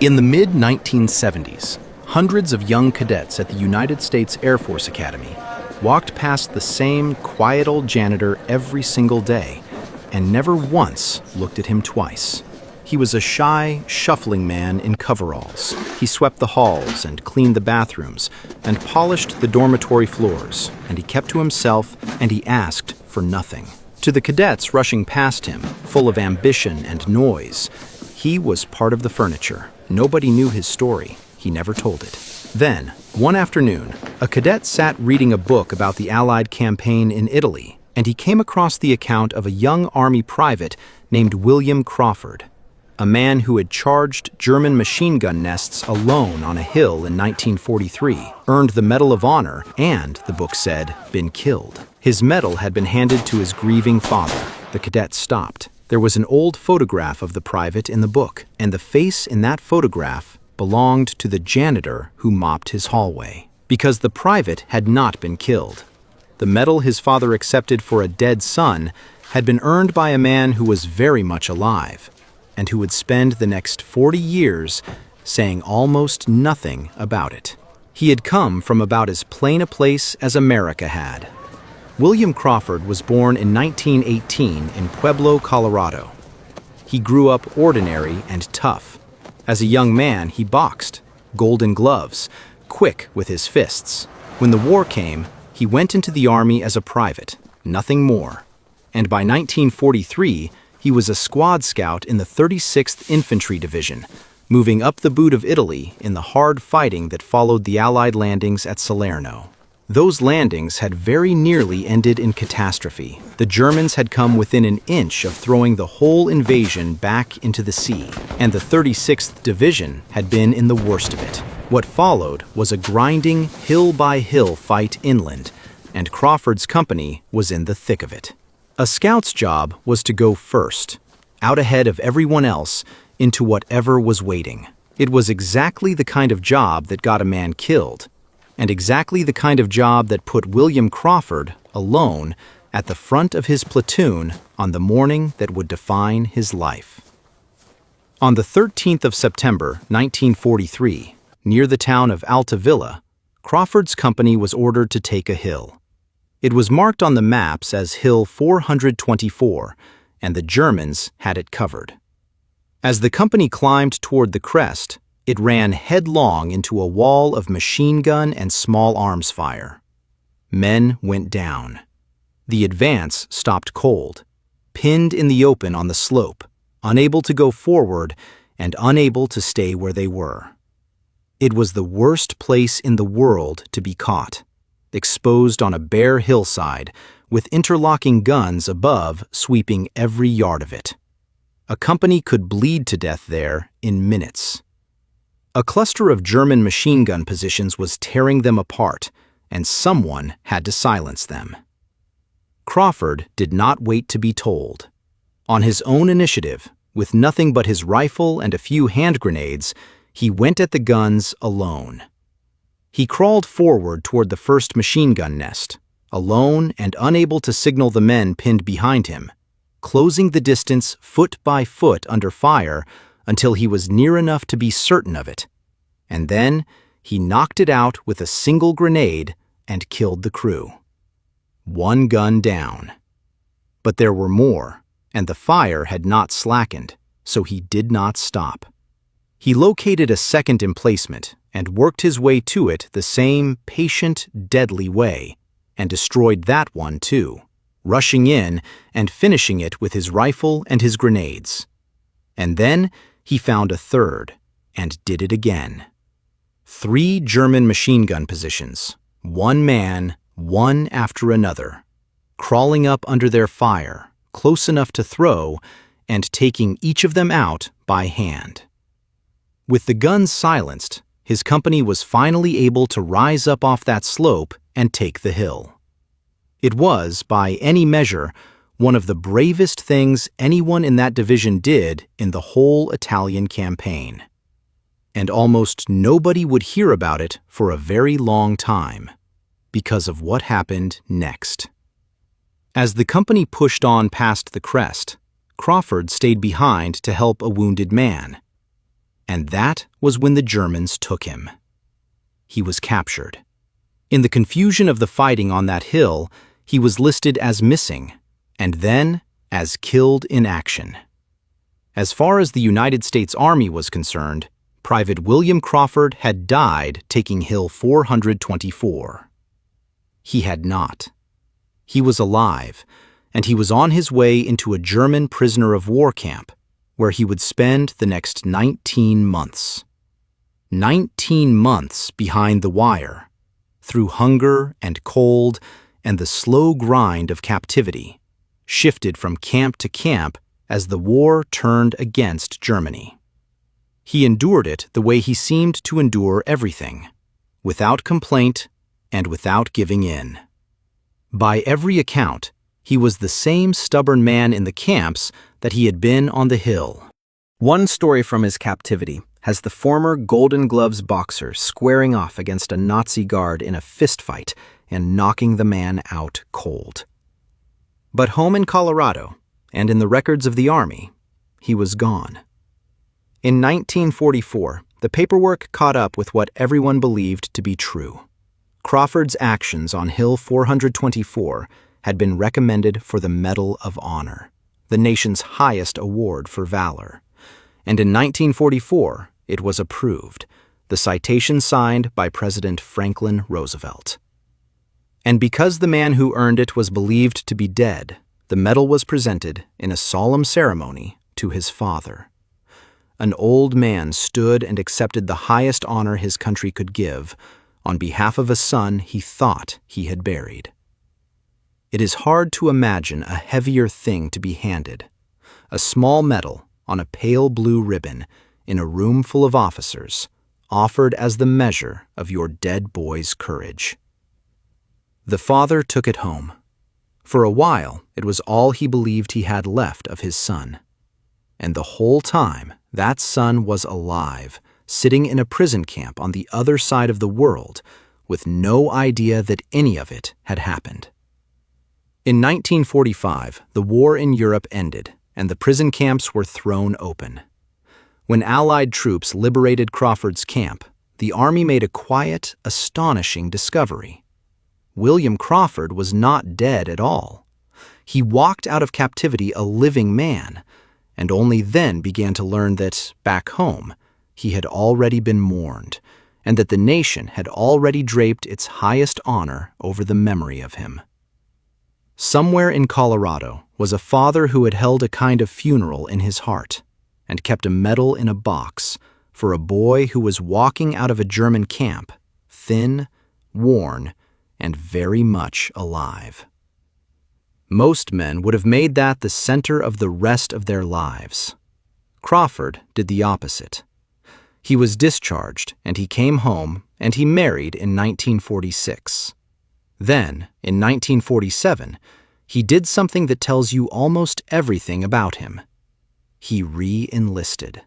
In the mid-1970s, hundreds of young cadets at the United States Air Force Academy walked past the same quiet old janitor every single day and never once looked at him twice. He was a shy, shuffling man in coveralls. He swept the halls and cleaned the bathrooms and polished the dormitory floors, and he kept to himself and he asked for nothing. To the cadets rushing past him, full of ambition and noise, he was part of the furniture. Nobody knew his story. He never told it. Then, one afternoon, a cadet sat reading a book about the Allied campaign in Italy, and he came across the account of a young Army private named William Crawford, a man who had charged German machine gun nests alone on a hill in 1943, earned the Medal of Honor, and, the book said, been killed. His medal had been handed to his grieving father. The cadet stopped. There was an old photograph of the private in the book, and the face in that photograph belonged to the janitor who mopped his hallway. Because the private had not been killed. The medal his father accepted for a dead son had been earned by a man who was very much alive, and who would spend the next 40 years saying almost nothing about it. He had come from about as plain a place as America had. William Crawford was born in 1918 in Pueblo, Colorado. He grew up ordinary and tough. As a young man, he boxed, golden gloves, quick with his fists. When the war came, he went into the Army as a private, nothing more. And by 1943, he was a squad scout in the 36th Infantry Division, moving up the boot of Italy in the hard fighting that followed the Allied landings at Salerno. Those landings had very nearly ended in catastrophe. The Germans had come within an inch of throwing the whole invasion back into the sea, and the 36th Division had been in the worst of it. What followed was a grinding, hill-by-hill fight inland, and Crawford's company was in the thick of it. A scout's job was to go first, out ahead of everyone else, into whatever was waiting. It was exactly the kind of job that got a man killed, and exactly the kind of job that put William Crawford, alone, at the front of his platoon on the morning that would define his life. On the 13th of September, 1943, near the town of Altavilla, Crawford's company was ordered to take a hill. It was marked on the maps as Hill 424, and the Germans had it covered. As the company climbed toward the crest, it ran headlong into a wall of machine gun and small arms fire. Men went down. The advance stopped cold, pinned in the open on the slope, unable to go forward and unable to stay where they were. It was the worst place in the world to be caught, exposed on a bare hillside, with interlocking guns above sweeping every yard of it. A company could bleed to death there in minutes. A cluster of German machine gun positions was tearing them apart, and someone had to silence them. Crawford did not wait to be told. On his own initiative, with nothing but his rifle and a few hand grenades, he went at the guns alone. He crawled forward toward the first machine gun nest, alone and unable to signal the men pinned behind him, closing the distance foot by foot under fire until he was near enough to be certain of it, and then he knocked it out with a single grenade and killed the crew. One gun down. But there were more, and the fire had not slackened, so he did not stop. He located a second emplacement and worked his way to it the same patient, deadly way, and destroyed that one too, rushing in and finishing it with his rifle and his grenades. And then he found a third, and did it again. 3 German machine gun positions, one man, one after another, crawling up under their fire, close enough to throw, and taking each of them out by hand. With the guns silenced, his company was finally able to rise up off that slope and take the hill. It was, by any measure, one of the bravest things anyone in that division did in the whole Italian campaign. And almost nobody would hear about it for a very long time, because of what happened next. As the company pushed on past the crest, Crawford stayed behind to help a wounded man. And that was when the Germans took him. He was captured. In the confusion of the fighting on that hill, he was listed as missing, and then as killed in action. As far as the United States Army was concerned, Private William Crawford had died taking Hill 424. He had not. He was alive, and he was on his way into a German prisoner of war camp, where he would spend the next 19 months. 19 months behind the wire, through hunger and cold and the slow grind of captivity, shifted from camp to camp as the war turned against Germany. He endured it the way he seemed to endure everything, without complaint and without giving in. By every account, he was the same stubborn man in the camps that he had been on the hill. One story from his captivity has the former Golden Gloves boxer squaring off against a Nazi guard in a fistfight and knocking the man out cold. But home in Colorado, and in the records of the Army, he was gone. In 1944, the paperwork caught up with what everyone believed to be true. Crawford's actions on Hill 424 had been recommended for the Medal of Honor, the nation's highest award for valor. And in 1944, it was approved, the citation signed by President Franklin Roosevelt. And because the man who earned it was believed to be dead, the medal was presented in a solemn ceremony to his father. An old man stood and accepted the highest honor his country could give on behalf of a son he thought he had buried. It is hard to imagine a heavier thing to be handed, a small medal on a pale blue ribbon in a room full of officers, offered as the measure of your dead boy's courage. The father took it home. For a while, it was all he believed he had left of his son. And the whole time, that son was alive, sitting in a prison camp on the other side of the world, with no idea that any of it had happened. In 1945, the war in Europe ended, and the prison camps were thrown open. When Allied troops liberated Crawford's camp, the Army made a quiet, astonishing discovery. William Crawford was not dead at all. He walked out of captivity a living man, and only then began to learn that, back home, he had already been mourned, and that the nation had already draped its highest honor over the memory of him. Somewhere in Colorado was a father who had held a kind of funeral in his heart and kept a medal in a box for a boy who was walking out of a German camp, thin, worn, and very much alive. Most men would have made that the center of the rest of their lives. Crawford did the opposite. He was discharged, and he came home, and he married in 1946. Then, in 1947, he did something that tells you almost everything about him. He re-enlisted.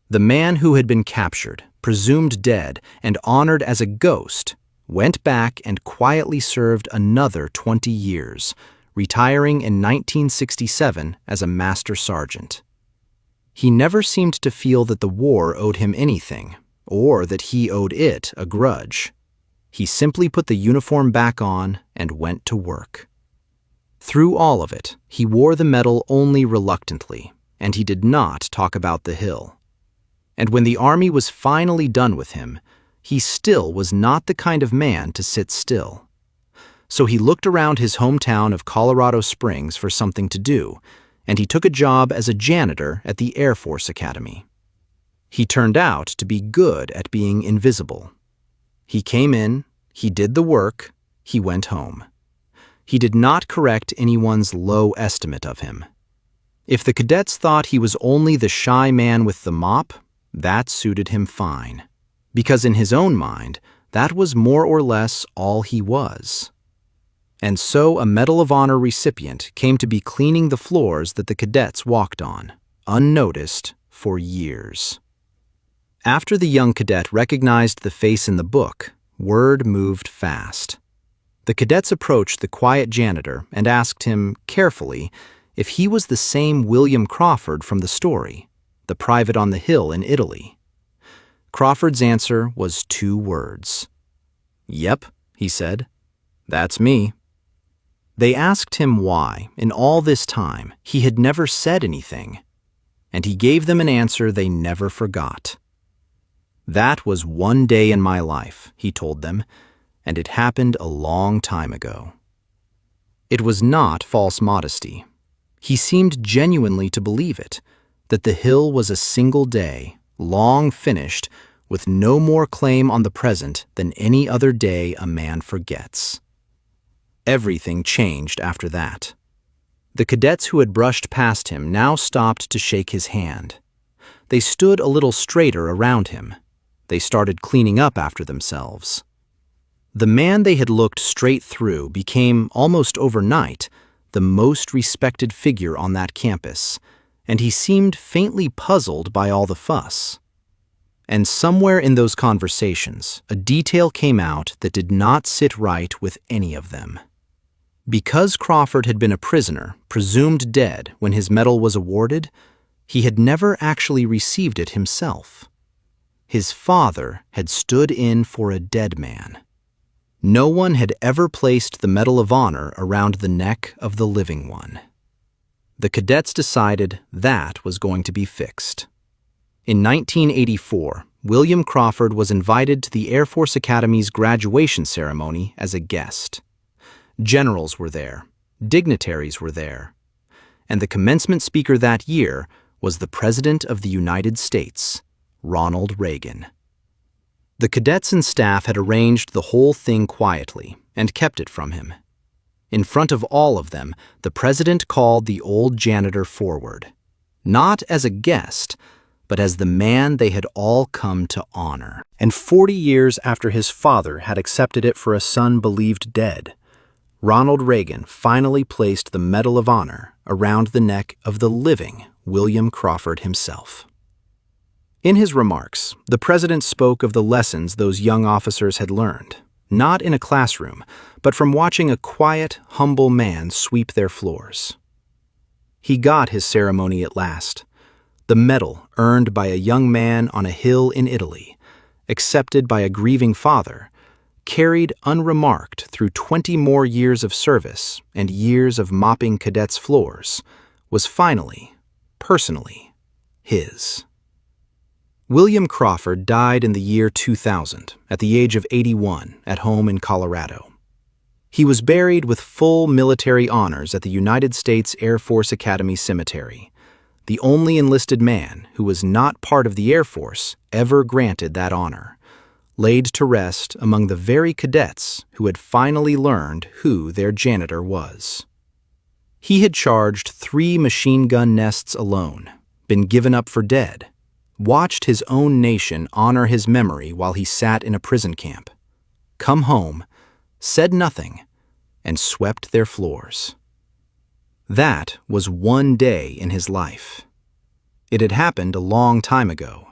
The man who had been captured, presumed dead, and honored as a ghost, went back and quietly served another 20 years, retiring in 1967 as a master sergeant. He never seemed to feel that the war owed him anything, or that he owed it a grudge. He simply put the uniform back on and went to work. Through all of it, he wore the medal only reluctantly, and he did not talk about the hill. And when the Army was finally done with him, he still was not the kind of man to sit still. So he looked around his hometown of Colorado Springs for something to do, and he took a job as a janitor at the Air Force Academy. He turned out to be good at being invisible. He came in, he did the work, he went home. He did not correct anyone's low estimate of him. If the cadets thought he was only the shy man with the mop, that suited him fine, because in his own mind, that was more or less all he was. And so a Medal of Honor recipient came to be cleaning the floors that the cadets walked on, unnoticed, for years. After the young cadet recognized the face in the book, word moved fast. The cadets approached the quiet janitor and asked him, carefully, if he was the same William Crawford from the story, the private on the hill in Italy? Crawford's answer was 2 words. "Yep," he said. "That's me." They asked him why, in all this time, he had never said anything, and he gave them an answer they never forgot. "That was one day in my life," he told them, "and it happened a long time ago." It was not false modesty. He seemed genuinely to believe it, that the hill was a single day, long finished, with no more claim on the present than any other day a man forgets. Everything changed after that. The cadets who had brushed past him now stopped to shake his hand. They stood a little straighter around him. They started cleaning up after themselves. The man they had looked straight through became, almost overnight, the most respected figure on that campus, and he seemed faintly puzzled by all the fuss. And somewhere in those conversations, a detail came out that did not sit right with any of them. Because Crawford had been a prisoner, presumed dead when his medal was awarded, he had never actually received it himself. His father had stood in for a dead man. No one had ever placed the Medal of Honor around the neck of the living one. The cadets decided that was going to be fixed. In 1984, William Crawford was invited to the Air Force Academy's graduation ceremony as a guest. Generals were there, dignitaries were there, and the commencement speaker that year was the President of the United States, Ronald Reagan. The cadets and staff had arranged the whole thing quietly and kept it from him. In front of all of them, the President called the old janitor forward, not as a guest, but as the man they had all come to honor. And 40 years after his father had accepted it for a son believed dead, Ronald Reagan finally placed the Medal of Honor around the neck of the living William Crawford himself. In his remarks, the President spoke of the lessons those young officers had learned, not in a classroom, but from watching a quiet, humble man sweep their floors. He got his ceremony at last. The medal earned by a young man on a hill in Italy, accepted by a grieving father, carried unremarked through 20 more years of service and years of mopping cadets' floors, was finally, personally, his. William Crawford died in the year 2000 at the age of 81 at home in Colorado. He was buried with full military honors at the United States Air Force Academy Cemetery, the only enlisted man who was not part of the Air Force ever granted that honor, laid to rest among the very cadets who had finally learned who their janitor was. He had charged 3 machine gun nests alone, been given up for dead, watched his own nation honor his memory while he sat in a prison camp, come home, said nothing, and swept their floors. That was one day in his life. It had happened a long time ago,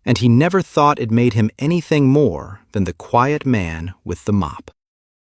and he never thought it made him anything more than the quiet man with the mop.